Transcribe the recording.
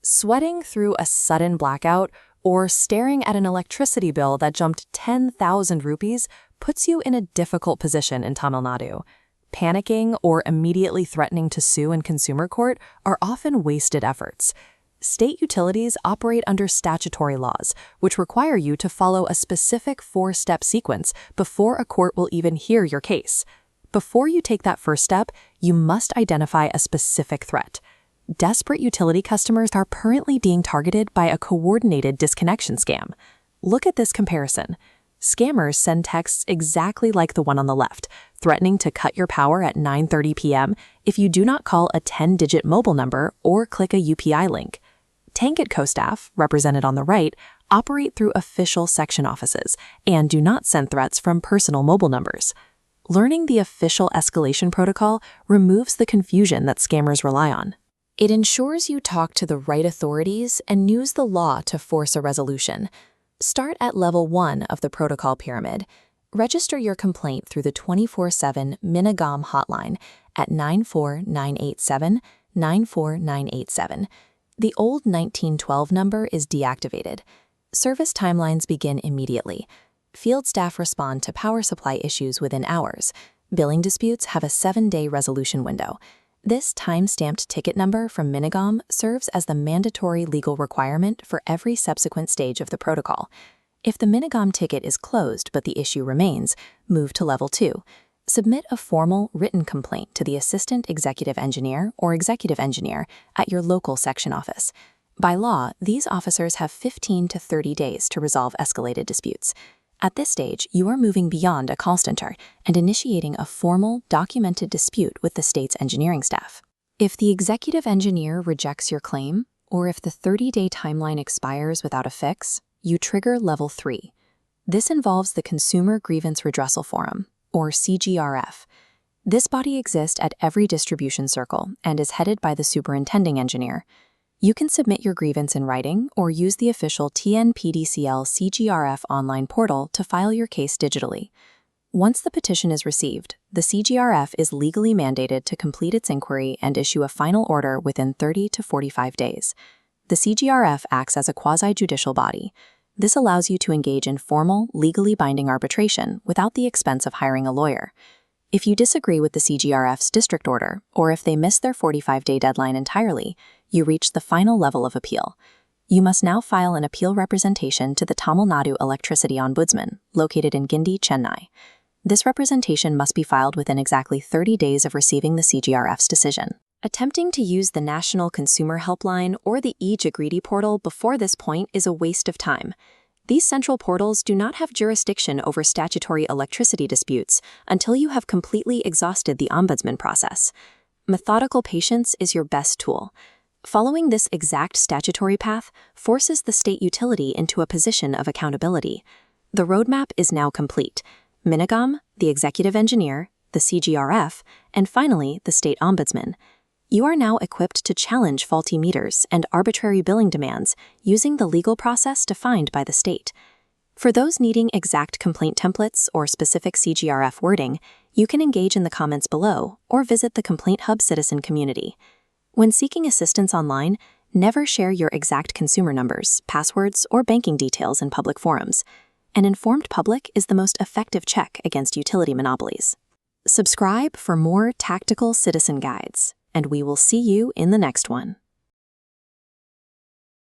Sweating through a sudden blackout or staring at an electricity bill that jumped 10,000 rupees puts you in a difficult position in Tamil Nadu. Panicking or immediately threatening to sue in consumer court are often wasted efforts. State utilities operate under statutory laws, which require you to follow a specific 4-step sequence before a court will even hear your case. Before you take that first step, you must identify a specific threat. Desperate utility customers are currently being targeted by a coordinated disconnection scam. Look at this comparison. Scammers send texts exactly like the one on the left, threatening to cut your power at 9:30 p.m. if you do not call a 10-digit mobile number or click a UPI link. TANGEDCO staff, represented on the right, operate through official section offices and do not send threats from personal mobile numbers. Learning the official escalation protocol removes the confusion that scammers rely on. It ensures you talk to the right authorities and use the law to force a resolution. Start at level 1 of the protocol pyramid. Register your complaint through the 24/7 Minigam hotline at 94987-94987. The old 1912 number is deactivated. Service timelines begin immediately. Field staff respond to power supply issues within hours. Billing disputes have a 7-day resolution window. This time-stamped ticket number from Minigam serves as the mandatory legal requirement for every subsequent stage of the protocol. If the Minigam ticket is closed but the issue remains, move to level 2. Submit a formal written complaint to the Assistant Executive Engineer or Executive Engineer at your local section office. By law, these officers have 15 to 30 days to resolve escalated disputes. At this stage, you are moving beyond a call center and initiating a formal, documented dispute with the state's engineering staff. If the executive engineer rejects your claim, or if the 30-day timeline expires without a fix, you trigger level 3. This involves the Consumer Grievance Redressal Forum, or CGRF. This body exists at every distribution circle and is headed by the superintending engineer. You can submit your grievance in writing or use the official TNPDCL CGRF online portal to file your case digitally. Once the petition is received, the CGRF is legally mandated to complete its inquiry and issue a final order within 30 to 45 days. The CGRF acts as a quasi-judicial body. This allows you to engage in formal, legally binding arbitration without the expense of hiring a lawyer. If you disagree with the CGRF's district order, or if they miss their 45-day deadline entirely, you reach the final level of appeal. You must now file an appeal representation to the Tamil Nadu Electricity Ombudsman, located in Guindy, Chennai. This representation must be filed within exactly 30 days of receiving the CGRF's decision. Attempting to use the National Consumer Helpline or the e-Jagriti portal before this point is a waste of time. These central portals do not have jurisdiction over statutory electricity disputes until you have completely exhausted the ombudsman process. Methodical patience is your best tool. Following this exact statutory path forces the state utility into a position of accountability. The roadmap is now complete. Minigam, the executive engineer, the CGRF, and finally the state ombudsman. You are now equipped to challenge faulty meters and arbitrary billing demands using the legal process defined by the state. For those needing exact complaint templates or specific CGRF wording, you can engage in the comments below or visit the Complaint Hub citizen community. When seeking assistance online, never share your exact consumer numbers, passwords, or banking details in public forums. An informed public is the most effective check against utility monopolies. Subscribe for more tactical citizen guides, and we will see you in the next one.